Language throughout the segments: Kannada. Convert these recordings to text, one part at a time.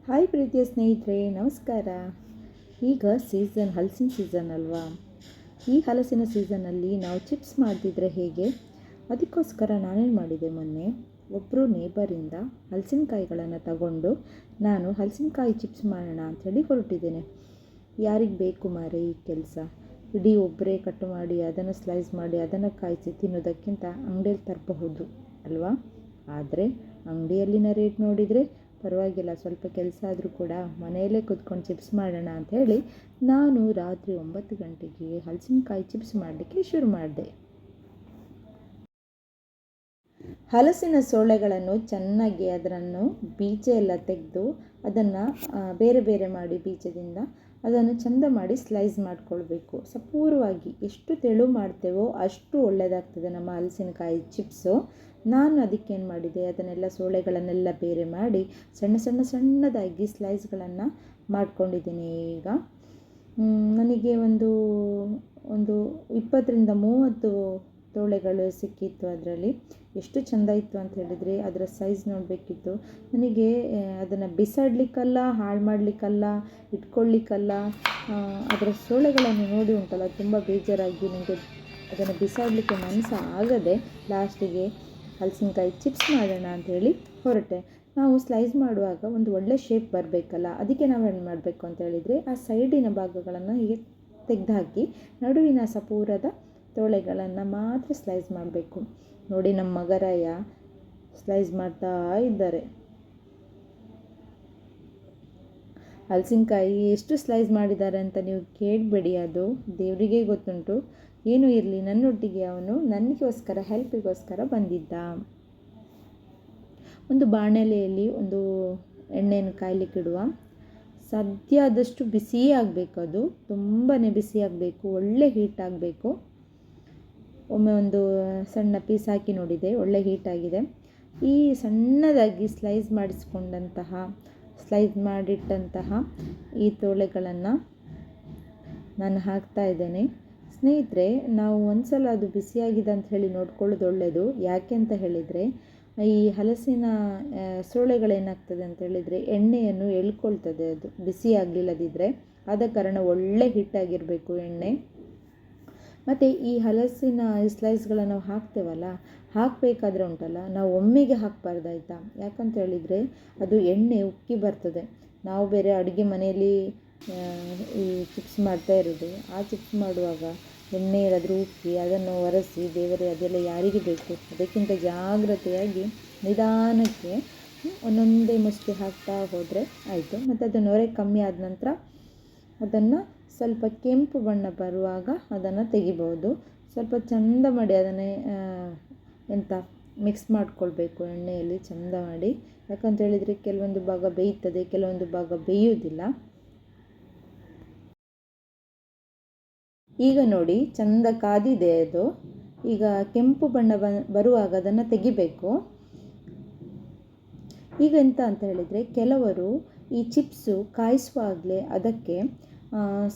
ಹಾಯ್ ಪ್ರೀತಿಯ ಸ್ನೇಹಿತರೆ, ನಮಸ್ಕಾರ. ಈಗ ಹಲಸಿನ ಸೀಸನ್ ಅಲ್ವಾ? ಈ ಹಲಸಿನ ಸೀಸನಲ್ಲಿ ನಾವು ಚಿಪ್ಸ್ ಮಾಡ್ತಿದ್ರೆ ಹೇಗೆ? ಅದಕ್ಕೋಸ್ಕರ ನಾನೇನು ಮಾಡಿದೆ, ಮೊನ್ನೆ ಒಬ್ಬರು ನೇಬರಿಂದ ಹಲಸಿನಕಾಯಿಗಳನ್ನು ತಗೊಂಡು ನಾನು ಹಲಸಿನಕಾಯಿ ಚಿಪ್ಸ್ ಮಾಡೋಣ ಅಂಥೇಳಿ ಹೊರಟಿದ್ದೇನೆ. ಯಾರಿಗೆ ಬೇಕು ಮಾರೆ ಈ ಕೆಲಸ? ಇಡೀ ಒಬ್ಬರೇ ಕಟ್ ಮಾಡಿ ಅದನ್ನು ಸ್ಲೈಸ್ ಮಾಡಿ ಅದನ್ನು ಕಾಯಿಸಿ ತಿನ್ನೋದಕ್ಕಿಂತ ಅಂಗಡಿಯಲ್ಲಿ ತರಬಹುದು ಅಲ್ವಾ? ಆದರೆ ಅಂಗಡಿಯಲ್ಲಿನ ರೇಟ್ ನೋಡಿದರೆ ಪರವಾಗಿಲ್ಲ, ಸ್ವಲ್ಪ ಕೆಲಸ ಆದರೂ ಕೂಡ ಮನೆಯಲ್ಲೇ ಕೂತ್ಕೊಂಡು ಚಿಪ್ಸ್ ಮಾಡೋಣ ಅಂಥೇಳಿ ನಾನು ರಾತ್ರಿ 9 ಗಂಟೆಗೆ ಹಲಸಿನಕಾಯಿ ಚಿಪ್ಸ್ ಮಾಡಲಿಕ್ಕೆ ಶುರು ಮಾಡಿದೆ. ಹಲಸಿನ ಸೊಳ್ಳೆಗಳನ್ನು ಚೆನ್ನಾಗಿ ಅದನ್ನು ಬೀಜ ಎಲ್ಲ ತೆಗೆದು ಅದನ್ನು ಬೇರೆ ಬೇರೆ ಮಾಡಿ ಬೀಜದಿಂದ ಅದನ್ನು ಚೆಂದ ಮಾಡಿ ಸ್ಲೈಸ್ ಮಾಡಿಕೊಳ್ಬೇಕು. ಸಪೂರವಾಗಿ ಎಷ್ಟು ತೆಳು ಮಾಡ್ತೇವೋ ಅಷ್ಟು ಒಳ್ಳೆಯದಾಗ್ತದೆ ನಮ್ಮ ಹಲಸಿನಕಾಯಿ ಚಿಪ್ಸು. ನಾನು ಅದಕ್ಕೇನು ಮಾಡಿದೆ, ಅದನ್ನೆಲ್ಲ ಸೊಳ್ಳೆಗಳನ್ನೆಲ್ಲ ಬೇರೆ ಮಾಡಿ ಸಣ್ಣದಾಗಿ ಸ್ಲೈಸ್ಗಳನ್ನು ಮಾಡ್ಕೊಂಡಿದ್ದೀನಿ. ಈಗ ನನಗೆ ಒಂದು 20-30 ತೋಳೆಗಳು ಸಿಕ್ಕಿತ್ತು. ಅದರಲ್ಲಿ ಎಷ್ಟು ಚೆಂದ ಇತ್ತು ಅಂತ ಹೇಳಿದರೆ ಅದರ ಸೈಜ್ ನೋಡಬೇಕಿತ್ತು. ನನಗೆ ಅದನ್ನು ಬಿಸಾಡಲಿಕ್ಕಲ್ಲ, ಹಾಳು ಮಾಡಲಿಕ್ಕಲ್ಲ, ಇಟ್ಕೊಳ್ಳಿಕ್ಕಲ್ಲ. ಅದರ ಸೊಳ್ಳೆಗಳನ್ನು ನೋಡಿ ಉಂಟಲ್ಲ, ತುಂಬ ಬೇಜಾರಾಗಿ ನನಗೆ ಅದನ್ನು ಬಿಸಾಡಲಿಕ್ಕೆ ಮನಸ್ಸು ಆಗದೆ ಲಾಸ್ಟಿಗೆ ಹಲಸಿನಕಾಯಿ ಚಿಪ್ಸ್ ಮಾಡೋಣ ಅಂಥೇಳಿ ಹೊರಟೆ. ನಾವು ಸ್ಲೈಸ್ ಮಾಡುವಾಗ ಒಂದು ಒಳ್ಳೆ ಶೇಪ್ ಬರಬೇಕಲ್ಲ, ಅದಕ್ಕೆ ನಾವೇನು ಮಾಡಬೇಕು ಅಂತ ಹೇಳಿದರೆ ಆ ಸೈಡಿನ ಭಾಗಗಳನ್ನು ಹೀಗೆ ತೆಗೆದುಹಾಕಿ ನಡುವಿನ ಸಪೂರದ ತೋಳೆಗಳನ್ನು ಮಾತ್ರ ಸ್ಲೈಸ್ ಮಾಡಬೇಕು. ನೋಡಿ, ನಮ್ಮ ಮಗರಾಯ ಸ್ಲೈಸ್ ಮಾಡ್ತಾ ಇದ್ದಾರೆ. ಹಲಸಿನಕಾಯಿ ಎಷ್ಟು ಸ್ಲೈಸ್ ಮಾಡಿದ್ದಾರೆ ಅಂತ ನೀವು ಕೇಳಬೇಡಿ, ಅದು ದೇವರಿಗೆ ಗೊತ್ತುಂಟು. ಏನೂ ಇರಲಿ, ನನ್ನೊಟ್ಟಿಗೆ ಅವನು ನನಗೋಸ್ಕರ ಹೆಲ್ಪಿಗೋಸ್ಕರ ಬಂದಿದ್ದ. ಒಂದು ಬಾಣಲೆಯಲ್ಲಿ ಒಂದು ಎಣ್ಣೆಯನ್ನು ಕಾಯಲಿಕ್ಕಿಡುವ. ಸಾಧ್ಯ ಆದಷ್ಟು ಬಿಸಿ ಆಗಬೇಕು, ಅದು ತುಂಬಾ ಬಿಸಿ ಆಗಬೇಕು, ಒಳ್ಳೆ ಹೀಟ್ ಆಗಬೇಕು. ಒಮ್ಮೆ ಒಂದು ಸಣ್ಣ ಪೀಸ್ ಹಾಕಿ ನೋಡಿದೆ, ಒಳ್ಳೆ ಹೀಟಾಗಿದೆ. ಈ ಸಣ್ಣದಾಗಿ ಸ್ಲೈಸ್ ಮಾಡಿಟ್ಟಂತಹ ಈ ತೋಳೆಗಳನ್ನು ನಾನು ಹಾಕ್ತಾ ಇದ್ದೇನೆ. ಸ್ನೇಹಿತರೆ, ನಾವು ಒಂದ್ಸಲ ಅದು ಬಿಸಿಯಾಗಿದೆ ಅಂತ ಹೇಳಿ ನೋಡ್ಕೊಳ್ಳೋದು ಒಳ್ಳೆಯದು. ಯಾಕೆ ಅಂತ ಹೇಳಿದರೆ, ಈ ಹಲಸಿನ ಸೊಳ್ಳೆಗಳೇನಾಗ್ತದೆ ಅಂತ ಹೇಳಿದರೆ ಎಣ್ಣೆಯನ್ನು ಎಳ್ಕೊಳ್ತದೆ, ಅದು ಬಿಸಿ ಆಗಲಿಲ್ಲದಿದ್ದರೆ. ಆದ ಕಾರಣ ಒಳ್ಳೆ ಹಿಟ್ಟಾಗಿರಬೇಕು ಎಣ್ಣೆ. ಮತ್ತು ಈ ಹಲಸಿನ ಸ್ಲೈಸ್ಗಳನ್ನು ನಾವು ಹಾಕ್ತೇವಲ್ಲ, ಹಾಕಬೇಕಾದ್ರೆ ಉಂಟಲ್ಲ, ನಾವು ಒಮ್ಮೆಗೆ ಹಾಕಬಾರ್ದಾಯ್ತಾ. ಯಾಕಂತ ಹೇಳಿದರೆ ಅದು ಎಣ್ಣೆ ಉಕ್ಕಿ ಬರ್ತದೆ. ನಾವು ಬೇರೆ ಅಡುಗೆ ಮನೆಯಲ್ಲಿ ಈ ಚಿಪ್ಸ್ ಮಾಡ್ತಾ ಇರೋದು. ಆ ಚಿಪ್ಸ್ ಮಾಡುವಾಗ ಎಣ್ಣೆ ಏನಾದರೂ ಉಕ್ಕಿ ಅದನ್ನು ಒರೆಸಿ ದೇವರೇ, ಅದೆಲ್ಲ ಯಾರಿಗೆ ಬೇಕು? ಅದಕ್ಕಿಂತ ಜಾಗ್ರತೆಯಾಗಿ ನಿಧಾನಕ್ಕೆ ಒಂದೊಂದೇ ಮುಷ್ಟಿ ಹಾಕ್ತಾ ಹೋದರೆ ಆಯಿತು. ಮತ್ತು ಅದು ನೊರೆ ಕಮ್ಮಿ ಆದ ನಂತರ ಅದನ್ನು ಸ್ವಲ್ಪ ಕೆಂಪು ಬಣ್ಣ ಬರುವಾಗ ಅದನ್ನು ತೆಗಿಬೋದು. ಸ್ವಲ್ಪ ಚೆಂದ ಮಾಡಿ ಅದನ್ನೇ ಮಿಕ್ಸ್ ಮಾಡಿಕೊಳ್ಬೇಕು ಎಣ್ಣೆಯಲ್ಲಿ ಚೆಂದ ಮಾಡಿ. ಯಾಕಂತ ಹೇಳಿದರೆ ಕೆಲವೊಂದು ಭಾಗ ಬೇಯ್ತದೆ, ಕೆಲವೊಂದು ಭಾಗ ಬೇಯುವುದಿಲ್ಲ. ಈಗ ನೋಡಿ, ಚೆಂದ ಕಾದಿದೆ ಅದು. ಈಗ ಕೆಂಪು ಬಣ್ಣ ಬರುವಾಗ ಅದನ್ನು ತೆಗಿಬೇಕು. ಈಗ ಎಂತ ಅಂತ ಹೇಳಿದರೆ, ಕೆಲವರು ಈ ಚಿಪ್ಸು ಕಾಯಿಸುವಾಗಲೇ ಅದಕ್ಕೆ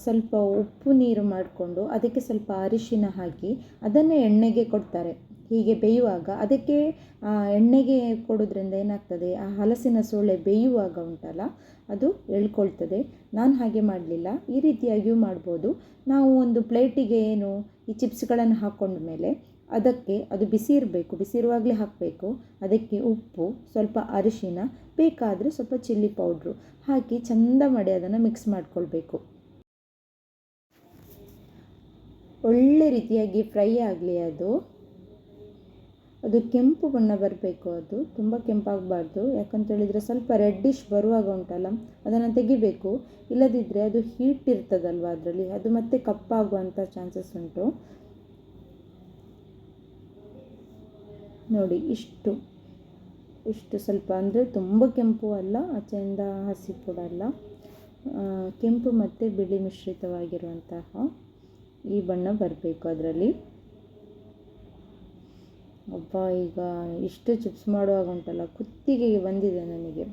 ಸ್ವಲ್ಪ ಉಪ್ಪು ನೀರು ಮಾಡಿಕೊಂಡು ಅದಕ್ಕೆ ಸ್ವಲ್ಪ ಅರಿಶಿನ ಹಾಕಿ ಅದನ್ನೇ ಎಣ್ಣೆಗೆ ಕೊಡ್ತಾರೆ. ಹೀಗೆ ಬೇಯುವಾಗ ಅದಕ್ಕೆ ಎಣ್ಣೆಗೆ ಕೊಡೋದ್ರಿಂದ ಏನಾಗ್ತದೆ, ಆ ಹಲಸಿನ ಸೊಳ್ಳೆ ಬೇಯುವಾಗ ಉಂಟಲ್ಲ, ಅದು ಎಳ್ಕೊಳ್ತದೆ. ನಾನು ಹಾಗೆ ಮಾಡಲಿಲ್ಲ, ಈ ರೀತಿಯಾಗಿಯೂ ಮಾಡ್ಬೋದು. ನಾವು ಒಂದು ಪ್ಲೇಟಿಗೆ ಈ ಚಿಪ್ಸ್ಗಳನ್ನು ಹಾಕ್ಕೊಂಡ ಮೇಲೆ ಅದಕ್ಕೆ ಅದು ಬಿಸಿ ಇರಬೇಕು, ಬಿಸಿ ಇರುವಾಗಲೇ ಹಾಕಬೇಕು. ಅದಕ್ಕೆ ಉಪ್ಪು, ಸ್ವಲ್ಪ ಅರಿಶಿನ, ಬೇಕಾದರೆ ಸ್ವಲ್ಪ ಚಿಲ್ಲಿ ಪೌಡ್ರು ಹಾಕಿ ಚೆಂದ ಮಾಡಿ ಅದನ್ನು ಮಿಕ್ಸ್ ಮಾಡಿಕೊಳ್ಬೇಕು. ಒಳ್ಳೆ ರೀತಿಯಾಗಿ ಫ್ರೈ ಆಗಲಿ ಅದು ಕೆಂಪು ಬಣ್ಣ ಬರಬೇಕು. ಅದು ತುಂಬ ಕೆಂಪಾಗಬಾರ್ದು. ಯಾಕಂತ ಹೇಳಿದರೆ ಸ್ವಲ್ಪ ರೆಡ್ಡಿಶ್ ಬರುವಾಗ ಉಂಟಲ್ಲ, ಅದನ್ನು ತೆಗಿಬೇಕು. ಇಲ್ಲದಿದ್ದರೆ ಅದು ಹೀಟ್ ಇರ್ತದಲ್ವ ಅದರಲ್ಲಿ, ಅದು ಮತ್ತೆ ಕಪ್ಪಾಗುವಂಥ ಚಾನ್ಸಸ್ ಉಂಟು. ನೋಡಿ, ಇಷ್ಟು ಸ್ವಲ್ಪ, ಅಂದರೆ ತುಂಬ ಕೆಂಪು ಅಲ್ಲ, ಆಚೆಯಿಂದ ಹಸಿ ಕೂಡ ಅಲ್ಲ, ಕೆಂಪು ಮತ್ತು ಬಿಳಿ ಮಿಶ್ರಿತವಾಗಿರುವಂತಹ ಈ ಬಣ್ಣ ಬರಬೇಕು ಅದರಲ್ಲಿ. ಈಗ ಇಷ್ಟು ಚಿಪ್ಸ್ ಮಾಡುವಾಗ ಉಂಟಲ್ಲ, ಕುತ್ತಿಗೆಗೆ ಬಂದಿದೆ ನನಗೆ.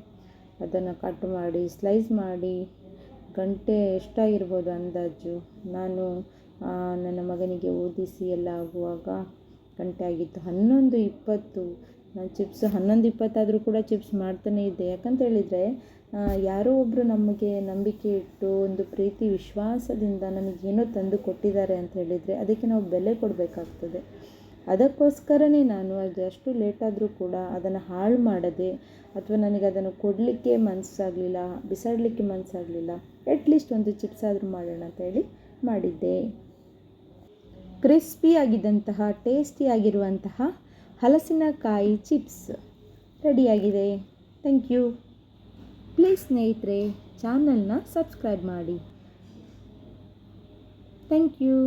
ಅದನ್ನು ಕಟ್ ಮಾಡಿ ಸ್ಲೈಸ್ ಮಾಡಿ ಗಂಟೆ ಎಷ್ಟಾಗಿರ್ಬೋದು ಅಂದಾಜು. ನಾನು ನನ್ನ ಮಗನಿಗೆ ಓದಿಸಿ ಎಲ್ಲ ಆಗುವಾಗ ಗಂಟೆ ಆಗಿತ್ತು 11:20. ನಾನು ಚಿಪ್ಸ್ 11:20 ಆದರೂ ಕೂಡ ಚಿಪ್ಸ್ ಮಾಡ್ತಾನೇ ಇದ್ದೆ. ಯಾಕಂತ ಹೇಳಿದರೆ ಯಾರೋ ಒಬ್ಬರು ನಮಗೆ ನಂಬಿಕೆ ಇಟ್ಟು ಒಂದು ಪ್ರೀತಿ ವಿಶ್ವಾಸದಿಂದ ನಮಗೇನೋ ತಂದು ಕೊಟ್ಟಿದ್ದಾರೆ ಅಂತ ಹೇಳಿದರೆ ಅದಕ್ಕೆ ನಾವು ಬೆಲೆ ಕೊಡಬೇಕಾಗ್ತದೆ. ಅದಕ್ಕೋಸ್ಕರನೇ ನಾನು ಅದು ಎಷ್ಟು ಲೇಟಾದರೂ ಕೂಡ ಅದನ್ನು ಹಾಳು ಮಾಡದೆ, ಅಥವಾ ನನಗೆ ಅದನ್ನು ಕೊಡಲಿಕ್ಕೆ ಮನಸ್ಸಾಗಲಿಲ್ಲ, ಬಿಸಾಡಲಿಕ್ಕೆ ಮನಸ್ಸಾಗಲಿಲ್ಲ, ಅಟ್ಲೀಸ್ಟ್ ಒಂದು ಚಿಪ್ಸ್ ಆದರೂ ಮಾಡೋಣ ಅಂತ ಹೇಳಿ ಮಾಡಿದ್ದೆ. ಕ್ರಿಸ್ಪಿಯಾಗಿದ್ದಂತಹ ಟೇಸ್ಟಿಯಾಗಿರುವಂತಹ ಹಲಸಿನಕಾಯಿ ಚಿಪ್ಸ್ ರೆಡಿಯಾಗಿದೆ. Thank you. ಪ್ಲೀಸ್ ಸ್ನೇಹಿತರೆ ಚಾನಲ್ನ ಸಬ್ಸ್ಕ್ರೈಬ್ ಮಾಡಿ. Thank you.